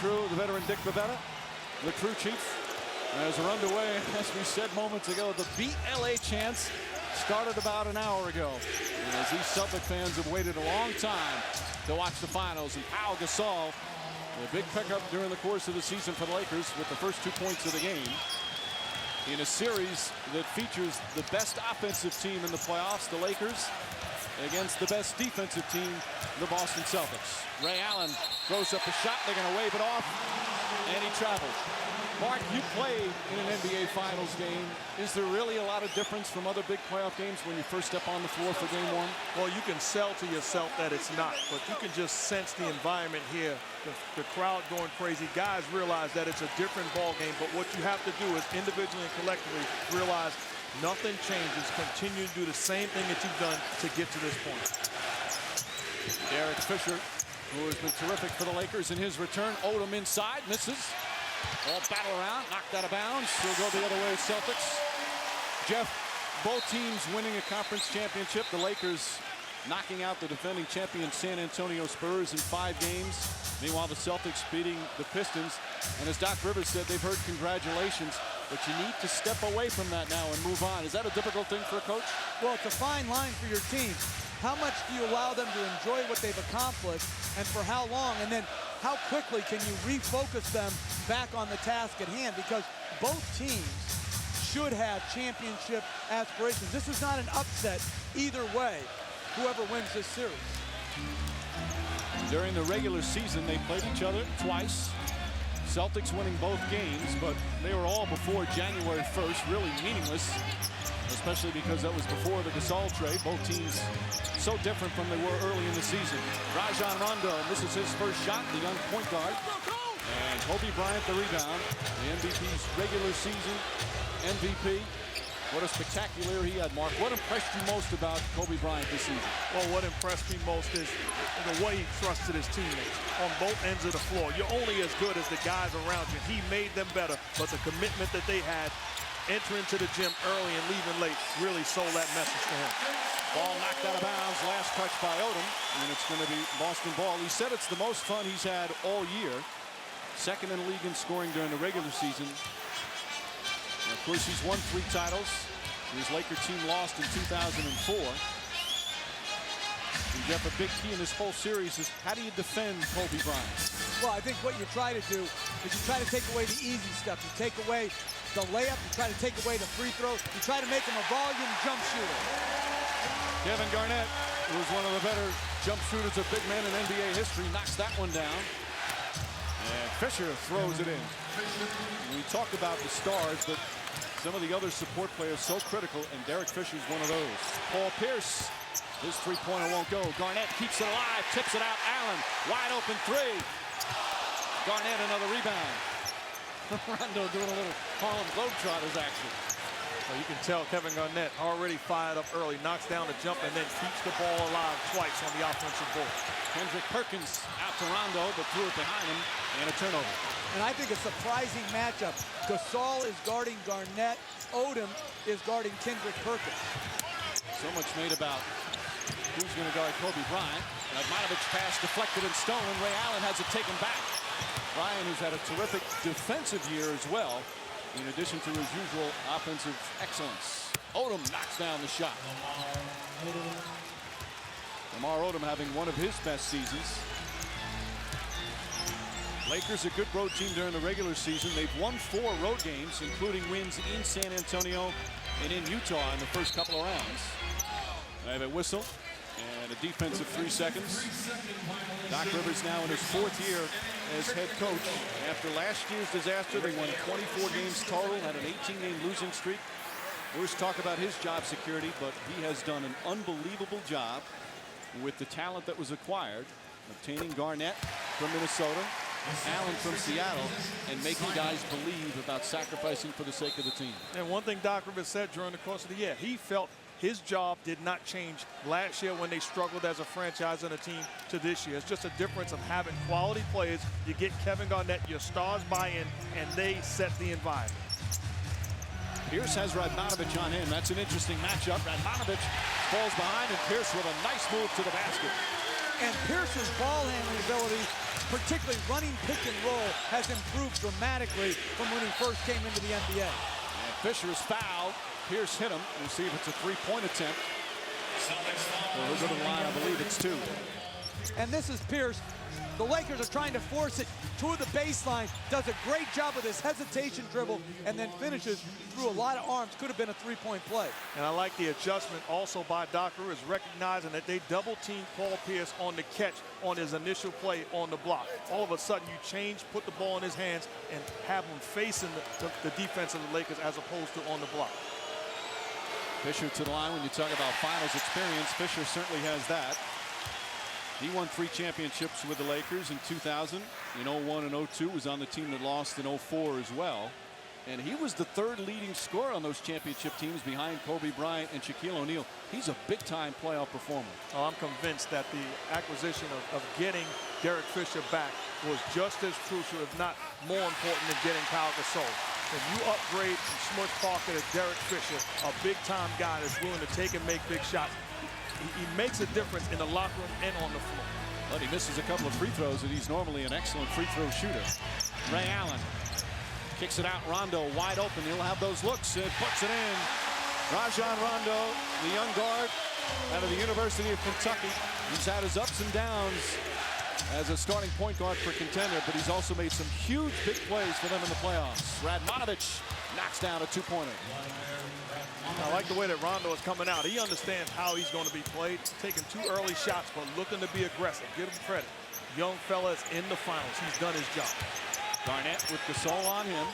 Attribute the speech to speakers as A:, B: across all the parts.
A: crew, the veteran Dick Bavetta, the crew chief. As we're underway, as we said moments ago, the BLA chants started about an hour ago. And as these Celtic fans have waited a long time to watch the finals, and Pau Gasol, a big pickup during the course of the season for the Lakers with the first 2 points of the game in a series that features the best offensive team in the playoffs, the Lakers, against the best defensive team, the Boston Celtics. Ray Allen throws up a shot. They're going to wave it off, and he travels. Mark, you played in an NBA Finals game. Is there really a lot of difference from other big playoff games when you first step on the floor for game one?
B: Well, you can sell to yourself that it's not, but you can just sense the environment here, the crowd going crazy. Guys realize that it's a different ball game, but what you have to do is individually and collectively realize nothing changes. Continue to do the same thing that you've done to get to this point.
A: Derek Fisher, who has been terrific for the Lakers in his return. Odom inside, misses. All battle around, knocked out of bounds. He'll go the other way, Celtics. Jeff, both teams winning a conference championship. The Lakers knocking out the defending champion San Antonio Spurs in 5 games. Meanwhile, the Celtics beating the Pistons. And as Doc Rivers said, they've heard congratulations, but you need to step away from that now and move on. Is that a difficult thing for a coach?
C: Well, it's a fine line for your team. How much do you allow them to enjoy what they've accomplished, and for how long? And then how quickly can you refocus them back on the task at hand? Because both teams should have championship aspirations. This is not an upset either way, whoever wins this series.
A: During the regular season, they played each other twice. Celtics winning both games, but they were all before January 1st, really meaningless, especially because that was before the Gasol trade. Both teams so different from they were early in the season. Rajon Rondo misses his first shot, the young point guard. And Kobe Bryant the rebound, the MVP's regular season MVP. What a spectacular he had, Mark. What impressed you most about Kobe Bryant this season?
B: Well, what impressed me most is the way he trusted his teammates on both ends of the floor. You're only as good as the guys around you. He made them better, but the commitment that they had entering to the gym early and leaving late really sold that message to him.
A: Ball knocked out of bounds, last touch by Odom, and it's going to be Boston ball. He said it's the most fun he's had all year. Second in the league in scoring during the regular season. And of course, he's won 3 titles. His Laker team lost in 2004. And Jeff, a big key in this whole series is how do you defend Kobe Bryant?
C: Well, I think what you try to do is you try to take away the easy stuff. You take away the layup. You try to take away the free throw. You try to make him a volume jump shooter.
A: Kevin Garnett, who is one of the better jump shooters of big men in NBA history, knocks that one down. And Fisher throws it in. We talked about the stars, but some of the other support players so critical, and Derek Fisher's one of those. Paul Pierce, his three-pointer won't go. Garnett keeps it alive, tips it out. Allen, wide open 3. Garnett, another rebound. Rondo doing a little Harlem Globetrotters action.
B: Well, you can tell Kevin Garnett already fired up early, knocks down the jump, and then keeps the ball alive twice on the offensive board.
A: Kendrick Perkins out to Rondo, but threw it behind him, and a turnover.
C: And I think a surprising matchup. Gasol is guarding Garnett. Odom is guarding Kendrick Perkins.
A: So much made about who's going to guard Kobe Bryant. Radmanovich pass deflected and stolen. Ray Allen has it taken back. Bryant, who's had a terrific defensive year as well, in addition to his usual offensive excellence. Odom knocks down the shot. Lamar Odom having one of his best seasons. Lakers a good road team during the regular season. They've won 4 road games, including wins in San Antonio and in Utah in the first couple of rounds. I have a whistle and a defensive 3 seconds. Doc Rivers now in his 4th year as head coach. After last year's disaster, they won 24 games total, had an 18-game losing streak. We'll talk about his job security, but he has done an unbelievable job with the talent that was acquired, obtaining Garnett from Minnesota, Allen from Seattle, and making guys believe about sacrificing for the sake of the team.
B: And one thing Doc Rivers said during the course of the year, he felt his job did not change last year when they struggled as a franchise and a team to this year. It's just a difference of having quality players. You get Kevin Garnett, your stars buy in, and they set the environment.
A: Pierce has Radmanovich on him. That's an interesting matchup. Radmanovich falls behind, and Pierce with a nice move to the basket.
C: And Pierce's ball handling ability particularly running pick and roll, has improved dramatically from when he first came into the NBA.
A: And Fisher is fouled. Pierce hit him. We'll see if it's a three-point attempt. Well, he'll go to the line. I believe it's 2.
C: And this is Pierce. The Lakers are trying to force it to the baseline. Does a great job with his hesitation dribble and then finishes through a lot of arms. Could have been a three-point play.
B: And I like the adjustment also by Doc Rivers, recognizing that they double-team Paul Pierce on the catch on his initial play on the block. All of a sudden, you change, put the ball in his hands, and have him facing the defense of the Lakers as opposed to on the block.
A: Fisher to the line. When you talk about finals experience, Fisher certainly has that. He won 3 championships with the Lakers in 2000, in 01 and 02, was on the team that lost in 04 as well. And he was the 3rd leading scorer on those championship teams behind Kobe Bryant and Shaquille O'Neal. He's a big-time playoff performer.
B: Oh, I'm convinced that the acquisition of getting Derek Fisher back was just as crucial, if not more important, than getting Pau Gasol. If you upgrade from Smush Parker to Derek Fisher, a big-time guy that's willing to take and make big shots, he makes a difference in the locker room and on the floor.
A: But he misses a couple of free throws, and he's normally an excellent free throw shooter. Ray Allen kicks it out. Rondo wide open. He'll have those looks and puts it in. Rajon Rondo, the young guard out of the University of Kentucky. He's had his ups and downs as a starting point guard for Contender, but he's also made some huge big plays for them in the playoffs. Radmanovich knocks down a 2-pointer.
B: I like the way that Rondo is coming out. He understands how he's going to be played. Taking 2 early shots, but looking to be aggressive. Give him credit. Young fella is in the finals. He's done his job.
A: Garnett with Gasol on him.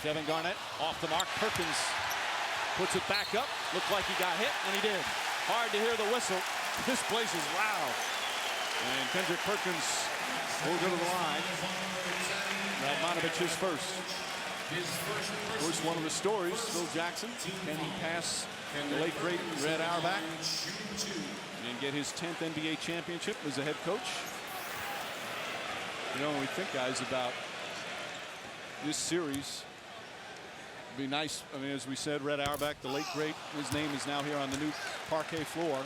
A: Kevin Garnett off the mark. Perkins puts it back up. Looked like he got hit, and he did. Hard to hear the whistle. This place is loud. And Kendrick Perkins will go to the line. Radmanovich is first. Of course, one of the stories, Phil Jackson, can he pass the late great Red Auerbach and get his 10th NBA championship as a head coach? You know, when we think, guys, about this series, it'd be nice. I mean, as we said, Red Auerbach, the late great, his name is now here on the new parquet floor,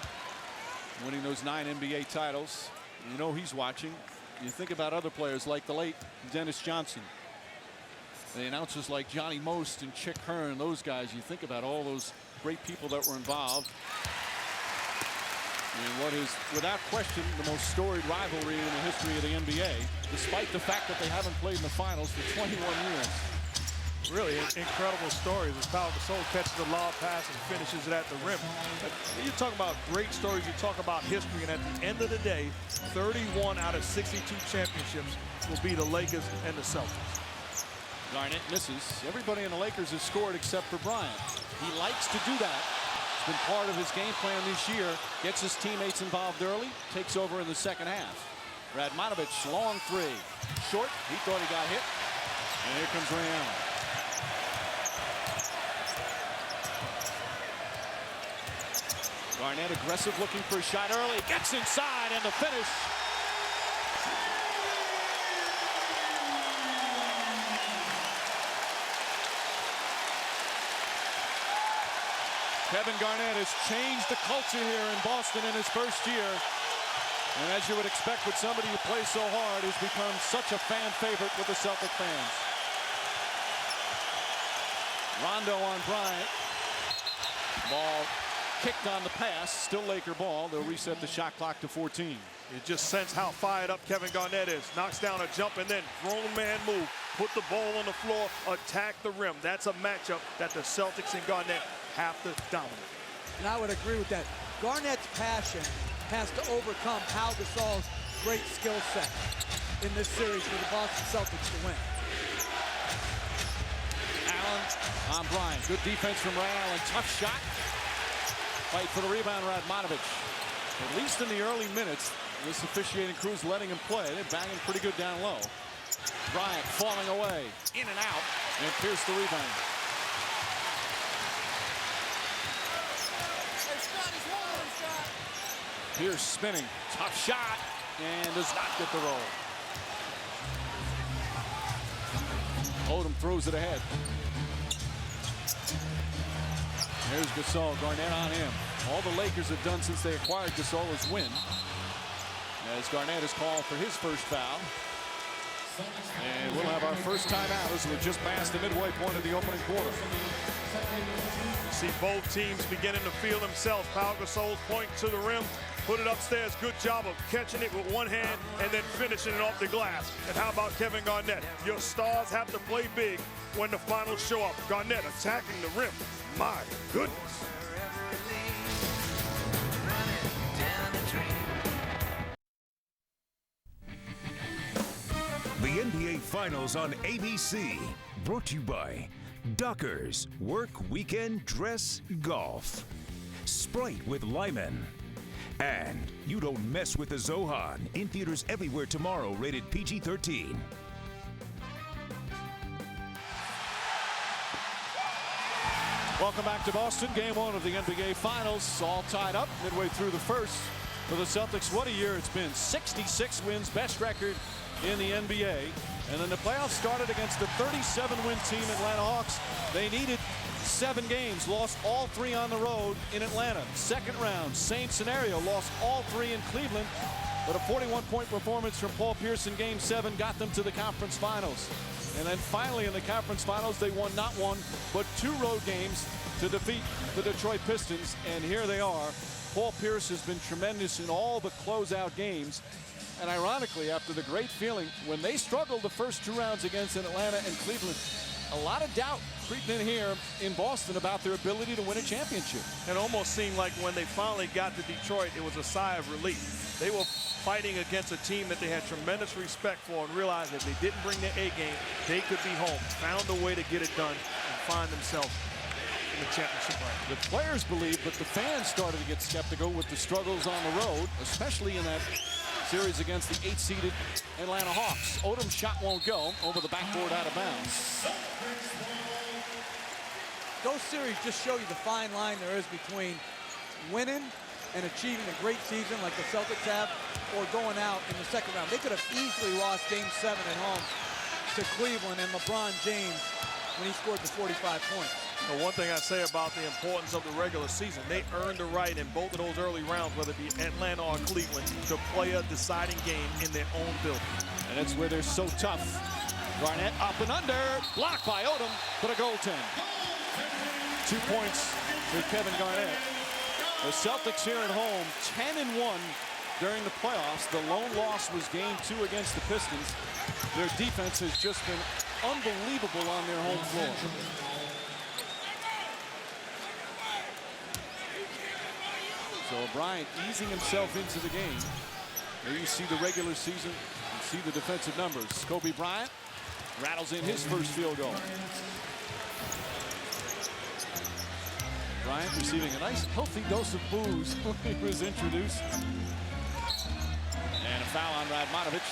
A: winning those 9 NBA titles. You know he's watching. You think about other players like the late Dennis Johnson. The announcers like Johnny Most and Chick Hearn, those guys, you think about all those great people that were involved in what is, without question, the most storied rivalry in the history of the NBA, despite the fact that they haven't played in the finals for 21 years.
B: Really incredible stories as Pau Gasol catches the lob pass and finishes it at the rim. You talk about great stories, you talk about history, and at the end of the day, 31 out of 62 championships will be the Lakers and the Celtics.
A: Garnett misses. Everybody in the Lakers has scored except for Bryant. He likes to do that. It's been part of his game plan this year. Gets his teammates involved early, takes over in the second half. Radmanovich, long 3. Short, he thought he got hit. And here comes Ray Allen. Garnett aggressive, looking for a shot early. Gets inside, and the finish. Kevin Garnett has changed the culture here in Boston in his first year. And as you would expect with somebody who plays so hard, he's become such a fan favorite with the Celtic fans. Rondo on Bryant. Ball kicked on the pass. Still Laker ball. They'll reset the shot clock to 14.
B: You just sense how fired up Kevin Garnett is. Knocks down a jump and then grown man move. Put the ball on the floor, attack the rim. That's a matchup that the Celtics and Garnett have to dominate.
C: And I would agree with that. Garnett's passion has to overcome Pau Gasol's great skill set in this series for the Boston Celtics to win.
A: Allen on Bryant. Good defense from Ray Allen. Tough shot. Fight for the rebound, Radmanovich. At least in the early minutes, this officiating crew's letting him play. They're banging pretty good down low. Bryant falling away. In and out. And Pierce the rebound. Pierce spinning. Tough shot. And does not get the roll. Odom throws it ahead. Here's Gasol. Garnett on him. All the Lakers have done since they acquired Gasol is win. As Garnett is called for his first foul. And we'll have our first timeout as we're just past the midway point of the opening quarter.
B: See both teams beginning to feel themselves. Pau Gasol's point to the rim, put it upstairs. Good job of catching it with one hand and then finishing it off the glass. And how about Kevin Garnett? Your stars have to play big when the finals show up. Garnett attacking the rim. My goodness.
D: The NBA Finals on ABC. Brought to you by Dockers Work Weekend Dress Golf. Sprite with Lyman. And You Don't Mess with the Zohan. In theaters everywhere tomorrow. Rated PG-13.
A: Welcome back to Boston. Game one of the NBA Finals. All tied up midway through the first for the Celtics. What a year it's been. 66 wins, best record in the NBA. And then the playoffs started against the 37-win team, Atlanta Hawks. They needed 7 games, lost all 3 on the road in Atlanta. Second round, same scenario, lost all 3 in Cleveland. But a 41-point performance from Paul Pierce in Game 7 got them to the conference finals. And then finally in the conference finals, they won not 1, but 2 road games to defeat the Detroit Pistons. And here they are. Paul Pierce has been tremendous in all the closeout games. And ironically, after the great feeling, when they struggled the first 2 rounds against Atlanta and Cleveland, a lot of doubt creeping in here in Boston about their ability to win a championship.
B: It almost seemed like when they finally got to Detroit, it was a sigh of relief. They were fighting against a team that they had tremendous respect for and realized that they didn't bring their A game, they could be home. Found a way to get it done and find themselves in the championship run.
A: The players believe, but the fans started to get skeptical with the struggles on the road, especially in that series against the 8-seeded Atlanta Hawks. Odom's shot won't go over the backboard out of bounds.
C: Those series just show you the fine line there is between winning and achieving a great season like the Celtics have, or going out in the second round. They could have easily lost Game 7 at home to Cleveland and LeBron James when he scored the 45 points.
B: Well, one thing I say about the importance of the regular season, they earned the right in both of those early rounds, whether it be Atlanta or Cleveland, to play a deciding game in their own building.
A: And that's where they're so tough. Garnett up and under, blocked by Odom for the goaltend. 2 points for Kevin Garnett. The Celtics here at home, 10-1 during the playoffs. The lone loss was Game 2 against the Pistons. Their defense has just been unbelievable on their home floor. So Bryant easing himself into the game. There you see the regular season, you see the defensive numbers. Kobe Bryant rattles in his first field goal. Bryant receiving a nice healthy dose of booze when he was introduced. And a foul on Radmanovic.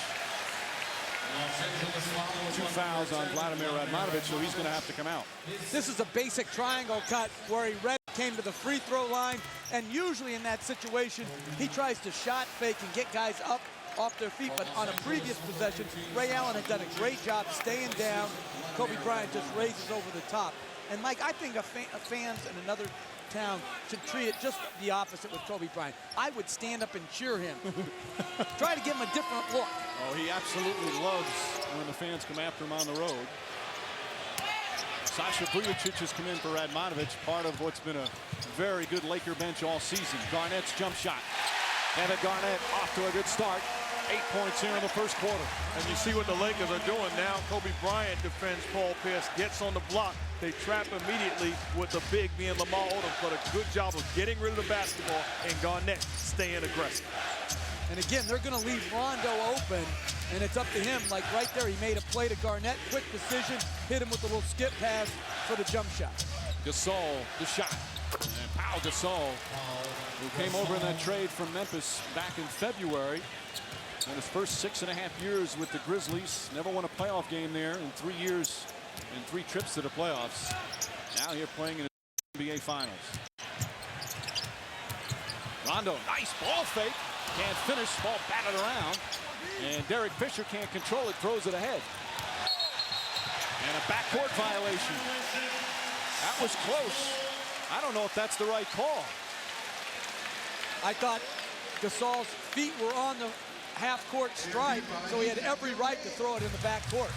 A: 2 fouls on Vladimir Radmanovic, so he's going to have to come out.
C: This is a basic triangle cut where he came to the free throw line, and usually in that situation, he tries to shot fake and get guys up off their feet. But on a previous possession, Ray Allen had done a great job staying down. Kobe Bryant just raises over the top. And Mike, I think fans in another town should treat it just the opposite with Kobe Bryant. I would stand up and cheer him. Try to give him a different look.
A: Oh, he absolutely loves when the fans come after him on the road. Sasha Vujacic has come in for Radmanovic, part of what's been a very good Laker bench all season. Garnett's jump shot. Kevin Garnett off to a good start. 8 points here in the first quarter.
B: And you see what the Lakers are doing now. Kobe Bryant defends Paul Pierce, gets on the block. They trap immediately with the big being Lamar Odom, but a good job of getting rid of the basketball and Garnett staying aggressive.
C: And again, they're going to leave Rondo open, and it's up to him. Like right there, he made a play to Garnett. Quick decision, hit him with a little skip pass for the jump shot.
A: Gasol, the shot. And Pau Gasol, who came over in that trade from Memphis back in February. In his first 6.5 years with the Grizzlies, never won a playoff game there in 3 years and 3 trips to the playoffs. Now here playing in the NBA Finals. Rondo, nice ball fake. Can't finish, ball batted around. And Derek Fisher can't control it, throws it ahead. And a backcourt violation. That was close. I don't know if that's the right call.
C: I thought Gasol's feet were on the half-court stripe, so he had every right to throw it in the back court.